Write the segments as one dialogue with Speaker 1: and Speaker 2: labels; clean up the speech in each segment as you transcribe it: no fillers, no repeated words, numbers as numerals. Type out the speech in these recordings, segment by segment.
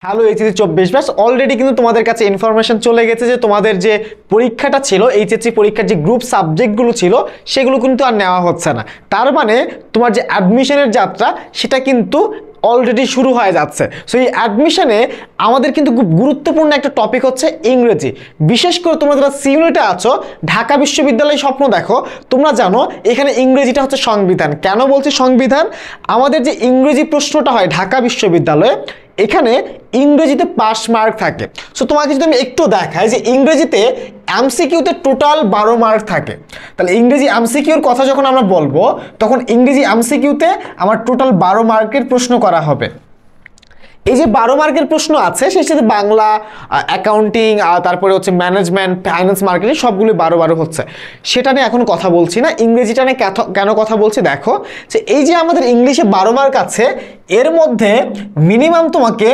Speaker 1: Hello HSC 24 batch already কিন্তু তোমাদের কাছে ইনফরমেশন চলে গেছে যে তোমাদের যে পরীক্ষাটা ছিল এইচএসসি পরীক্ষার যে গ্রুপ সাবজেক্টগুলো ছিল সেগুলো কিন্তু আর নেওয়া হচ্ছে না। তার মানে তোমার যে অ্যাডমিশনের যাত্রা সেটা কিন্তু অলরেডি শুরু হয়ে যাচ্ছে। সো এই অ্যাডমিশনে আমাদের কিন্তু খুব গুরুত্বপূর্ণ একটা টপিক হচ্ছে ইংরেজি। বিশেষ করে তোমরা যারা সি ইউনিটে আছো, ঢাকা বিশ্ববিদ্যালয়ে স্বপ্ন দেখো, তোমরা জানো এখানে ইংরেজিটা হচ্ছে সংবিধান। কেন বলছি সংবিধান? আমাদের যে ইংরেজি প্রশ্নটা হয় ঢাকা বিশ্ববিদ্যালয়ে, এখানে ইংরেজিতে পাস মার্ক থাকে। সো তোমাকে যদি আমি একটু দেখাই যে ইংরেজিতে এমসিকিউতে টোটাল 12 মার্ক থাকে। তাহলে ইংরেজি এমসিকিউর কথা যখন আমরা বলবো তখন ইংরেজি এমসিকিউতে আমার টোটাল 12 মার্কের প্রশ্ন করা হবে। এই যে 12 মার্কের প্রশ্ন আছে সেই সাথে বাংলা, অ্যাকাউন্টিং, তারপরে হচ্ছে ম্যানেজমেন্ট, ফাইন্যান্স, মার্কেটিং সবগুলো 12 হচ্ছে। সেটা নিয়ে এখন কথা বলছি না, ইংরেজিটা নিয়ে কেন কথা বলছি দেখো যে এই যে আমাদের ইংলিশে 12 মার্ক আছে, এর মধ্যে মিনিমাম তোমাকে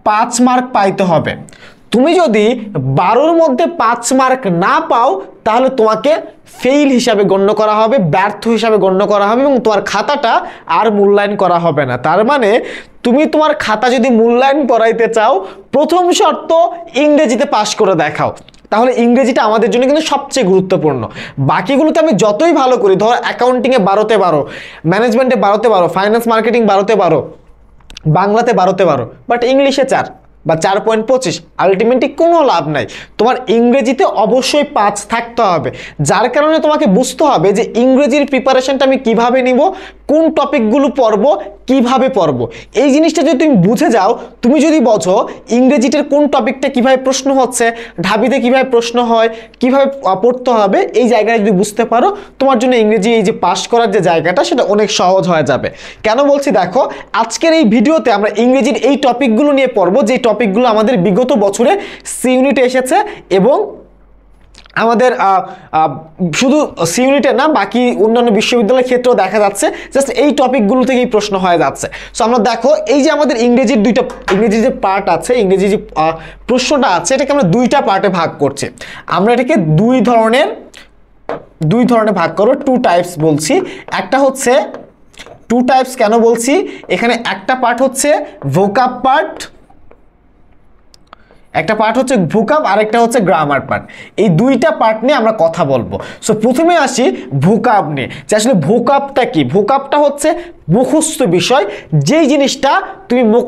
Speaker 1: 5 মার্ক পাইতে হবে। তুমি যদি 12-র মধ্যে 5 মার্ক না পাও তাহলে তোমাকে ফেইল হিসাবে গণ্য করা হবে, ব্যর্থ হিসাবে গণ্য করা হবে এবং তোমার খাতাটা আর মূল্যায়ন করা হবে না। তার মানে তুমি তোমার খাতা যদি মূল্যায়ন করাইতে চাও, প্রথম শর্ত ইংরেজিতে পাস করে দেখাও। তাহলে ইংরেজিটা আমাদের জন্য কিন্তু সবচেয়ে গুরুত্বপূর্ণ। বাকিগুলোতে আমি যতই ভালো করি, ধর অ্যাকাউন্টিংয়ে 12তে 12, ম্যানেজমেন্টে 12তে 12, ফাইন্যান্স মার্কেটিং 12তে 12, বাংলাতে 12তে 12, বাট ইংলিশে 4 বা 4.25, আলটিমেটলি কোনো লাভ নাই। তোমার ইংরেজিতে অবশ্যই 5 থাকতে হবে। যার কারণে তোমাকে বুঝতে হবে যে ইংরেজির প্রিপারেশনটা আমি কিভাবে নিব, কোন টপিকগুলো পড়ব, কিভাবে পড়ব। এই জিনিসটা যদি তুমি বুঝে যাও, তুমি যদি বোঝো ইংরেজিটার কোন টপিকটা কিভাবে প্রশ্ন হচ্ছে, ঢাবিতে কিভাবে প্রশ্ন হয়, কিভাবে পড়তে হবে, এই জায়গাটা যদি বুঝতে পারো, তোমার জন্য ইংরেজি এই যে পাস করার যে জায়গাটা সেটা অনেক সহজ হয়ে যাবে। কেন বলছি দেখো, আজকের এই ভিডিওতে আমরা ইংরেজির এই টপিকগুলো নিয়ে পড়বো, যে টপিকগুলো আমাদের বিগত বছরে সি ইউনিটে এসেছে এবং আমাদের শুধু সি ইউনিটে না, বাকি অন্যান্য বিশ্ববিদ্যালয়ের ক্ষেত্রেও দেখা যাচ্ছে জাস্ট এই টপিকগুলো থেকেই প্রশ্ন হয়ে যাচ্ছে। সো আমরা দেখো এই যে আমাদের ইংরেজির যে পার্ট আছে, ইংরেজি যে প্রশ্নটা আছে, এটাকে আমরা দুইটা পার্টে ভাগ করছি। আমরা এটাকে দুই ধরনের ভাগ করব, 2 টাইপস বলছি। একটা হচ্ছে 2 টাইপস কেন বলছি, এখানে একটা পার্ট হচ্ছে ভোকাব পার্ট, একটা পার্ট হচ্ছে ভোকাব, আরেকটা হচ্ছে গ্রামার পার্ট। এই দুইটা পার্ট নিয়ে আমরা কথা বলবো। সো প্রথমে আসি ভোকাব নিয়ে, যে আসলে ভোকাবটা কি। ভোকাবটা হচ্ছে মুখস্থ বিষয়, যেই জিনিসটা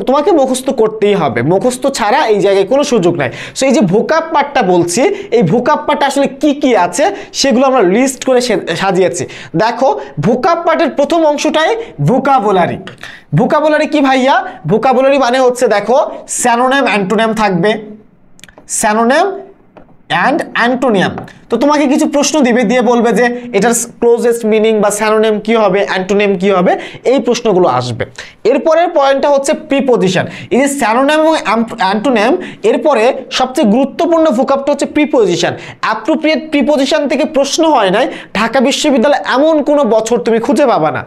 Speaker 1: তোমাকে মুখস্থ করতেই হবে, মুখস্থ ছাড়া এই জায়গায় কোনো সুযোগ নাই। সো এই যে ভোকাব পার্টটা বলছি, এই ভোকাব পার্টে আসলে কি কি আছে সেগুলো আমরা লিস্ট করে সাজিয়েছি। দেখো ভোকাব পার্টের প্রথম অংশটাই ভোকাবুলারি। ভোকাবুলারি কি ভাইয়া? ভোকাবুলারি মানে হচ্ছে দেখো স্যানোনিম, অ্যান্টোনিম থাকবে, স্যানোনিম অ্যান্ড অ্যান্টোনিয়াম। তো তোমাকে কিছু প্রশ্ন দিবে, দিয়ে বলবে যে এটার ক্লোজেস্ট মিনিং বা স্যানোনিম কি হবে, অ্যান্টোনিম কি হবে, এই প্রশ্নগুলো আসবে। এরপরের পয়েন্টটা হচ্ছে প্রিপোজিশন। এই যে স্যানোনিম এবং অ্যান্টোনিম, এরপরে সবচেয়ে গুরুত্বপূর্ণ ভোকাবটা হচ্ছে প্রিপোজিশন। অ্যাপ্রোপ্রিয়েট প্রিপোজিশন থেকে প্রশ্ন হয় নাই ঢাকা বিশ্ববিদ্যালয়ে এমন কোনো বছর তুমি খুঁজে পাবা না।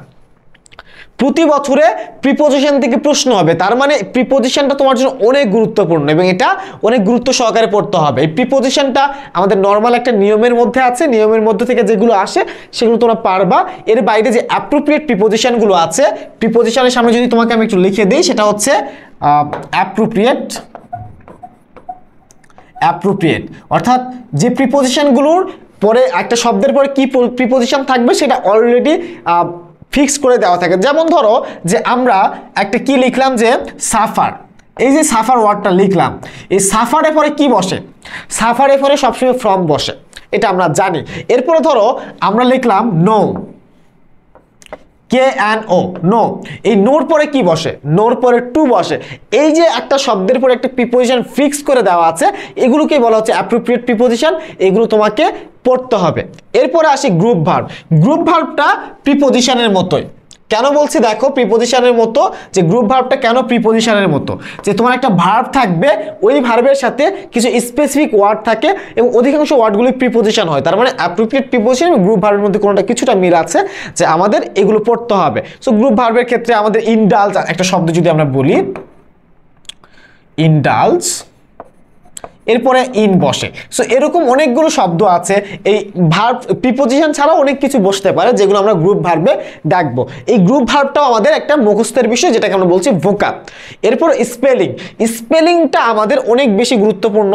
Speaker 1: প্রতি বছরে প্রিপোজিশন থেকে প্রশ্ন হবে। তার মানে প্রিপোজিশনটা তোমার জন্য অনেক গুরুত্বপূর্ণ এবং এটা অনেক গুরুত্ব সহকারে পড়তে হবে। এই প্রিপোজিশনটা আমাদের নর্মাল একটা নিয়মের মধ্যে আছে, নিয়মের মধ্যে থেকে যেগুলো আসে সেগুলো তোমরা পারবা। এর বাইরে যে অ্যাপ্রোপ্রিয়েট প্রিপোজিশনগুলো আছে, প্রিপোজিশনের সামনে যদি তোমাকে আমি একটু লিখে দিই, সেটা হচ্ছে অ্যাপ্রোপ্রিয়েট, অর্থাৎ যে প্রিপোজিশনগুলোর পরে একটা শব্দের পরে কি প্রিপোজিশন থাকবে সেটা অলরেডি ফিক্স করে দেওয়া থাকে। যেমন ধরো যে আমরা একটা কি লিখলাম যে সাফার, এই যে সাফার ওয়ার্ডটা লিখলাম, এই সাফারের পরে কি বসে? সাফারের পরে সবসময় ফ্রম বসে, এটা আমরা জানি। এরপরে ধরো আমরা লিখলাম নো, KNO, নো, এই নোর পরে কি বসে? নোর পরে টু বসে। এই যে একটা শব্দের পরে একটা প্রিপোজিশন ফিক্স করে দেওয়া আছে, এগুলোকেই বলা হচ্ছে অ্যাপ্রোপ্রিয়েট প্রিপোজিশন। এগুলো তোমাকে পড়তে হবে। এরপরে আসি গ্রুপ ভার্ব। গ্রুপ ভার্বটা প্রিপোজিশনের মতোই। কেন বলছি দেখো প্রিপোজিশনের মতো, যে গ্রুপ ভার্বটা কেন প্রিপোজিশনের মতো, যে তোমার একটা ভার্ব থাকবে, ওই ভার্বের সাথে কিছু স্পেসিফিক ওয়ার্ড থাকে এবং অধিকাংশ ওয়ার্ডগুলি প্রিপোজিশন হয়। তার মানে অ্যাপ্রোপ্রিয়েট প্রিপোজিশন এবং গ্রুপ ভার্বের মধ্যে কোনোটা কিছুটা মিল আছে, যে আমাদের এগুলো পড়তে হবে। সো গ্রুপ ভার্বের ক্ষেত্রে আমাদের ইনডালজ একটা শব্দ যদি আমরা বলি, ইনডালজ, এরপরে ইন বসে। সো এরকম অনেকগুলো শব্দ আছে, এই ভার্ব প্রিপোজিশন ছাড়াও অনেক কিছু বসতে পারে যেগুলো আমরা গ্রুপ ভার্বে দেখবো। এই গ্রুপ ভার্বটাও আমাদের একটা মুখস্থের বিষয়, যেটাকে আমরা বলছি ভোকাব। এরপর স্পেলিং, স্পেলিংটা আমাদের অনেক বেশি গুরুত্বপূর্ণ।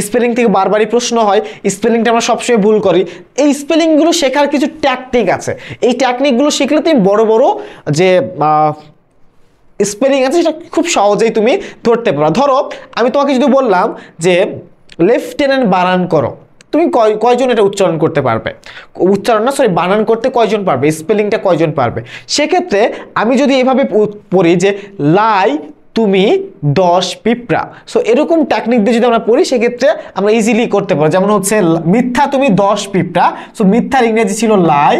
Speaker 1: স্পেলিং থেকে বারবারই প্রশ্ন হয়, স্পেলিংটা আমরা সবসময় ভুল করি। এই স্পেলিংগুলো শেখার কিছু টেকনিক আছে, এই টেকনিকগুলো শিখলে তুমি বড় বড় যে স্পেলিং আছে সেটা খুব সহজেই তুমি ধরতে পারো। ধরো আমি তোমাকে যদি বললাম যে লেফটেন্যান্ট বানান করো, তুমি কয়জন এটা উচ্চারণ করতে পারবে? উচ্চারণ না, সরি, বানান করতে কয়জন পারবে? স্পেলিংটা কয়জন পারবে? সেক্ষেত্রে আমি যদি এভাবে পড়ি যে লাই তুমি 10 পিঁপড়া, সো এরকম টেকনিক দিয়ে যদি আমরা পড়ি সেক্ষেত্রে আমরা ইজিলি করতে পারবো। যেমন হচ্ছে মিথ্যা তুমি 10 পিঁপড়া, সো মিথ্যার ইংরেজি ছিল লাই,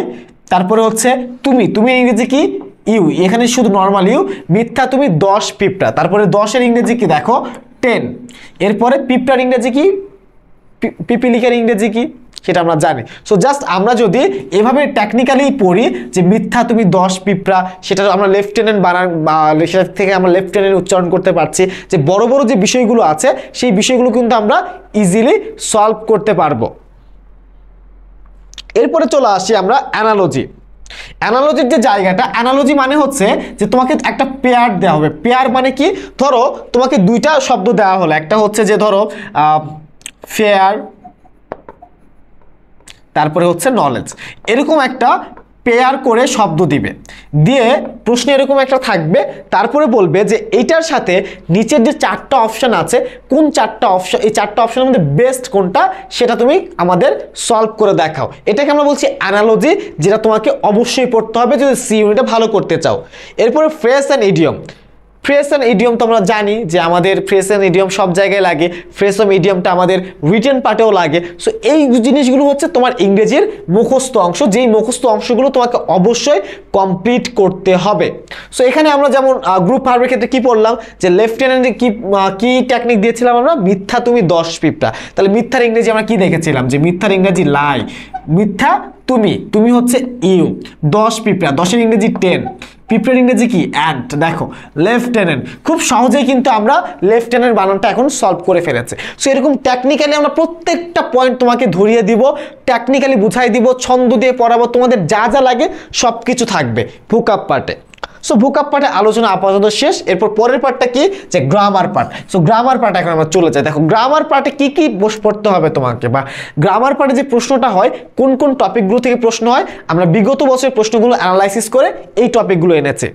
Speaker 1: তারপরে হচ্ছে তুমি, তুমি ইংরেজি কি? ইউ, এখানে শুধু নর্মাল ইউ। মিথ্যা তুমি 10 পিঁপড়া, তারপরে 10-এর ইংরেজি কি দেখো 10। এরপরে পিঁপড়ার ইংরেজি কি? পিপিলিকার ইংরেজি কি? সেটা আমরা জানি। সো জাস্ট আমরা যদি এভাবে টেকনিক্যালি পড়ি যে মিথ্যা তুমি 10 পিঁপড়া, সেটা আমরা লেফটেন্যান্ট বানান বা সেটা থেকে আমরা লেফটেন্যান্ট উচ্চারণ করতে পারছি। যে বড় বড় যে বিষয়গুলো আছে সেই বিষয়গুলো কিন্তু আমরা ইজিলি সলভ করতে পারবো। এরপরে চলে আসি আমরা অ্যানালজি। অ্যানালজির যে জায়গাটা, অ্যানালজি মানে হচ্ছে যে তোমাকে একটা পেয়ার দেওয়া হবে। পেয়ার মানে কি? ধরো তোমাকে দুইটা শব্দ দেওয়া হলো, একটা হচ্ছে যে ধরো ফেয়ার, তারপরে হচ্ছে নলেজ, এরকম একটা পেয়ার করে শব্দ দিবে, দিয়ে প্রশ্ন এরকম একটা থাকবে, তারপরে বলবে যে এইটার সাথে নিচের যে 4টা অপশন আছে, কোন 4টা অপশন, এই 4টা অপশনের মধ্যে বেস্ট কোনটা সেটা তুমি আমাদের সলভ করে দেখাও। এটাকে আমরা বলছি অ্যানালজি, যেটা তোমাকে অবশ্যই পড়তে হবে যদি সি ইউনিটটা ভালো করতে চাও। এরপরে phrase and idiom. Phrase and idiom তো আমরা জানি যে আমাদের ফ্রেজ অ্যান্ড ইডিয়ম সব জায়গায় লাগে, ফ্রেজ অ্যান্ড ইডিয়মটা আমাদের রিটেন পার্টেও লাগে। সো এই জিনিসগুলো হচ্ছে তোমার ইংরেজির মুখস্থ অংশ, যেই মুখস্থ অংশগুলো তোমাকে অবশ্যই কমপ্লিট করতে হবে। সো এখানে আমরা যেমন গ্রুপ ভার্বের ক্ষেত্রে কি পড়লাম যে লেফটেন্যান্টে কি টেকনিক দিয়েছিলাম আমরা? মিথ্যা তুমি 10 পিঁপড়া। তাহলে মিথ্যার ইংরেজি আমরা কি দেখেছিলাম যে মিথ্যার ইংরেজি লাই, মিথ্যা তুমি, তুমি হচ্ছে ইউ, 10 পিঁপড়া, 10-এর ইংরেজি 10, পিঁপড়ার ইংরেজি কি? অ্যান্ট। দেখো লেফটেন্যান্ট, খুব সহজেই কিন্তু আমরা লেফটেন্যান্ট বানানটা এখন সলভ করে ফেলেছে। সো এরকম টেকনিক্যালি আমরা প্রত্যেকটা পয়েন্ট তোমাকে ধরিয়ে দিব, টেকনিক্যালি বুঝাই দিব, ছন্দ দিয়ে পড়াবো, তোমাদের যা যা লাগে সব কিছু থাকবে ভোকাব পার্টে। সো ভোকাব পার্টে আলোচনা আপাতত শেষ। এরপর পরের পার্টটা কি? যে গ্রামার পার্ট। সো গ্রামার পার্টে এখন আমরা চলে যাই। দেখো গ্রামার পার্টে কি কি পড়তে হবে তোমাকে, বা গ্রামার পার্টে যে প্রশ্নটা হয় কোন কোন টপিকগুলো থেকে প্রশ্ন হয়, আমরা বিগত বছরের প্রশ্নগুলো অ্যানালাইসিস করে এই টপিকগুলো এনেছি।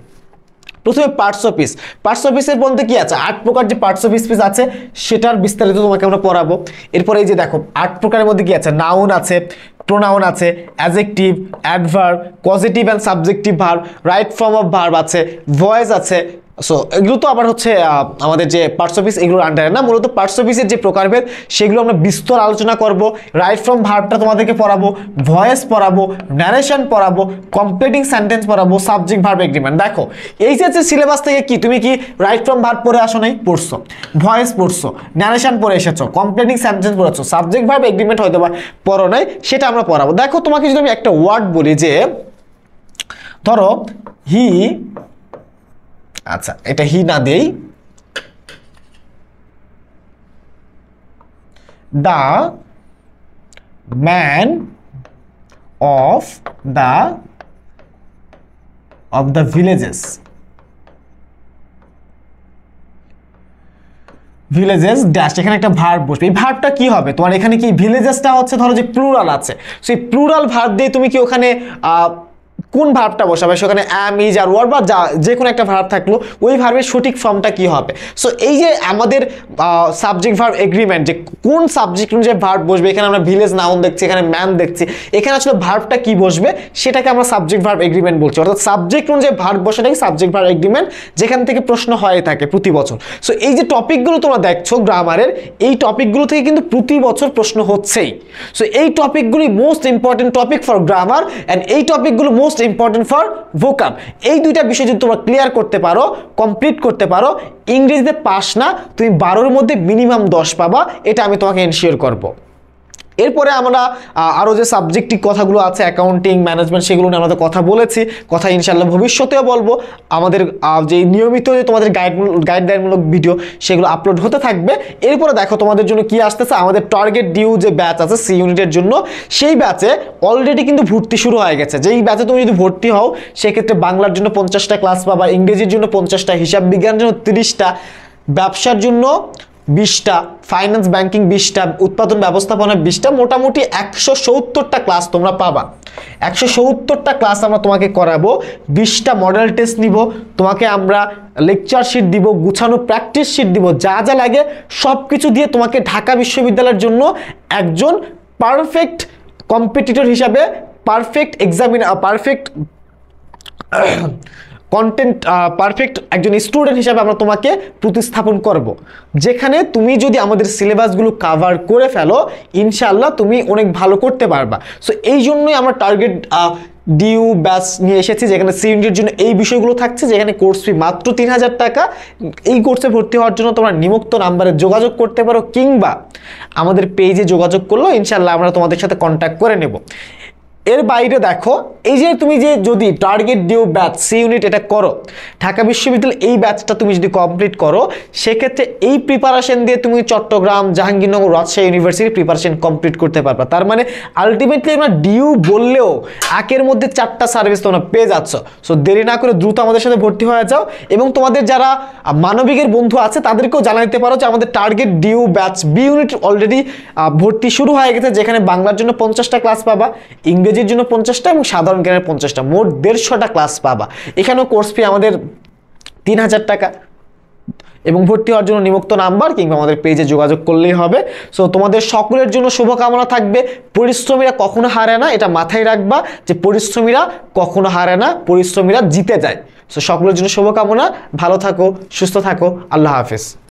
Speaker 1: প্রথমে parts of speech. Parts of স্পিচের মধ্যে কি আছে? 8 প্রকার যে পার্টস অফ স্পিচ আছে সেটার বিস্তারিত তোমাকে আমরা পড়াবো। এরপরে এই যে দেখো 8 প্রকারের মধ্যে কি আছে? নাউন আছে, প্রোনাউন আছে, adjective, adverb, positive and subjective verb, right form of verb আছে, ভয়েস আছে। সো এগুলো তো আবার হচ্ছে আমাদের যে পার্টস অফ স্পিচ এগুলোর আন্ডারে না, মূলত পার্টস অফ স্পিচের যে প্রকারভেদ সেগুলো আমরা বিস্তর আলোচনা করব। রাইট ফ্রম ভার্বটা তোমাদেরকে পড়াবো, ভয়েস পড়াবো, ন্যারেশন পড়াবো, কমপ্লিটিং সেন্টেন্স পড়াবো, সাবজেক্ট ভার্ব এগ্রিমেন্ট। দেখো এই যে সিলেবাস থেকে কি তুমি কি রাইট ফ্রম ভার্ব পড়ে আসো নাই? পড়ছো। ভয়েস পড়ছো, ন্যারেশন পড়ে এসেছো, কমপ্লিটিং সেন্টেন্স পড়েছো, সাবজেক্ট ভার্ব এগ্রিমেন্ট হয়তো বা পড়ো নাই, সেটা আমরা পড়াবো। দেখো তোমাকে যদি আমি একটা ওয়ার্ড বলি যে ধরো হি, আচ্ছা এটা হি না দেই, the man of the villages, villages dash, এখানে একটা ভার্ব বসবে। এই ভার্বটা কি হবে তোমার? এখানে কি ভিলেজেসটা হচ্ছে ধরো যে প্লুরাল আছে, সেই প্লুরাল ভার্ব দিয়ে তুমি কি ওখানে কোন ভার্বটা বসাবে? সেখানে অ্যাম, ইজ আর ওয়ার বা যে কোনো একটা ভার্ব থাকলো, ওই ভার্বের সঠিক ফর্মটা কি হবে? সো এই যে আমাদের সাবজেক্ট ভার্ব এগ্রিমেন্ট, যে কোন সাবজেক্ট অনুযায়ী ভার্ব বসবে, এখানে আমরা ভিলেজ নাউন দেখছি, এখানে ম্যান দেখছি, এখানে আসলে ভার্বটা কি বসবে সেটাকে আমরা সাবজেক্ট ভার্ব এগ্রিমেন্ট বলছি। অর্থাৎ সাবজেক্ট অনুযায়ী ভার্ব বসাটাকে সাবজেক্ট ভার্ব এগ্রিমেন্ট, যেখান থেকে প্রশ্ন হয়ে থাকে প্রতি বছর। সো এই যে টপিকগুলো তোমরা দেখছো গ্রামারের, এই টপিকগুলো থেকে কিন্তু প্রতি বছর প্রশ্ন হচ্ছেই। সো এই টপিকগুলি most important topic for grammar, and এই টপিকগুলো মোস্ট ইম্পর্টেন্ট ফর ভোকাব। এই দুইটা বিষয় যদি তোমরা ক্লিয়ার করতে পারো, কমপ্লিট করতে পারো, ইংরেজিতে পাস না তুমি 12-এর মধ্যে মিনিমাম 10 পাবা, এটা আমি তোমাকে এনশিওর করব। এরপরে আমরা আরও যে সাবজেক্টিভ কথাগুলো আছে অ্যাকাউন্টিং ম্যানেজমেন্ট সেগুলো নিয়ে আমরা তো কথা বলেছি, কথা ইনশাল্লাহ ভবিষ্যতেও বলবো। আমাদের যে নিয়মিত যে তোমাদের গাইডলাইনমূলক ভিডিও সেগুলো আপলোড হতে থাকবে। এরপরে দেখো তোমাদের জন্য কি আসতেছে, আমাদের টার্গেট ডিউ যে ব্যাচ আছে সি ইউনিটের জন্য, সেই ব্যাচে অলরেডি কিন্তু ভর্তি শুরু হয়ে গেছে। যেই ব্যাচে তুমি যদি ভর্তি হও সেক্ষেত্রে বাংলার জন্য 50টা ক্লাস পাবা, ইংরেজির জন্য 50টা, হিসাব বিজ্ঞানের জন্য 30টা, ব্যবসার জন্য 20টা, ফাইন্যান্স ব্যাংকিং 20টা, উৎপাদন ব্যবস্থাপনা 20টা, মোটামুটি 170টা ক্লাস তোমরা পাবা। 170টা ক্লাস আমরা তোমাকে করাবো, 20টা মডেল টেস্ট নিব, তোমাকে আমরা লেকচার শিট দিব, গুছানো প্র্যাকটিস শিট দিব, যা যা লাগে সব কিছু দিয়ে তোমাকে ঢাকা বিশ্ববিদ্যালয়ের জন্য একজন পারফেক্ট কম্পিটিটর হিসাবে, পারফেক্ট কন্টেন্ট পারফেক্ট একজন স্টুডেন্ট হিসাবে আমরা তোমাকে প্রতিস্থাপন করব, যেখানে তুমি যদি আমাদের সিলেবাসগুলো কাভার করে ফেলো ইনশাআল্লাহ তুমি অনেক ভালো করতে পারবা। সো এই জন্যই আমরা টার্গেট ডিউ ব্যাচ নিয়ে এসেছি, যেখানে সি ইউনিটের জন্য এই বিষয়গুলো থাকছে, যেখানে কোর্স ফি মাত্র 3000 টাকা। এই কোর্সে ভর্তি হওয়ার জন্য তোমরা নিম্নোক্ত নাম্বারে যোগাযোগ করতে পারো, কিংবা আমাদের পেজে যোগাযোগ করলেও ইনশাআল্লাহ আমরা তোমাদের সাথে কন্ট্যাক্ট করে নেব। এর বাইরে দেখো, এই যে তুমি যে যদি target due batch C unit এটা করো, ঢাকা বিশ্ববিদ্যালয় এই ব্যাচটা তুমি যদি কমপ্লিট করো, সেক্ষেত্রে এই প্রিপারেশন দিয়ে তুমি Chittagong, Jahangirnagar, Rajshahi university preparation complete করতে পারবা। তার মানে আলটিমেটলি আমরা ডিউ বললেও একের মধ্যে 4টা সার্ভিস তোমরা পেয়ে যাচ্ছ। সো দেরি না করে দ্রুত আমাদের সাথে ভর্তি হয়ে যাও, এবং তোমাদের যারা মানবিকের বন্ধু আছে তাদেরকেও জানাতে পারো যে আমাদের target due batch B unit already ভর্তি শুরু হয়ে গেছে, যেখানে বাংলার জন্য 50টা ক্লাস পাবা, ইংরেজির জন্য 50টা এবং সাধারণ জ্ঞানের 50টা, মোট 150টা ক্লাস পাবা। এখানেও কোর্স ফি আমাদের 3000 টাকা, এবং ভর্তি হওয়ার জন্য নিম্নোক্ত নাম্বার কিংবা আমাদের পেজে যোগাযোগ করলেই হবে। সো তোমাদের সকলের জন্য শুভকামনা থাকবে। পরিশ্রমীরা কখনো হারে না, এটা মাথায় রাখবা যে পরিশ্রমীরা কখনো হারে না, পরিশ্রমীরা জিতে যায়। সো সকলের জন্য শুভকামনা, ভালো থাকো, সুস্থ থাকো, আল্লাহ হাফেজ।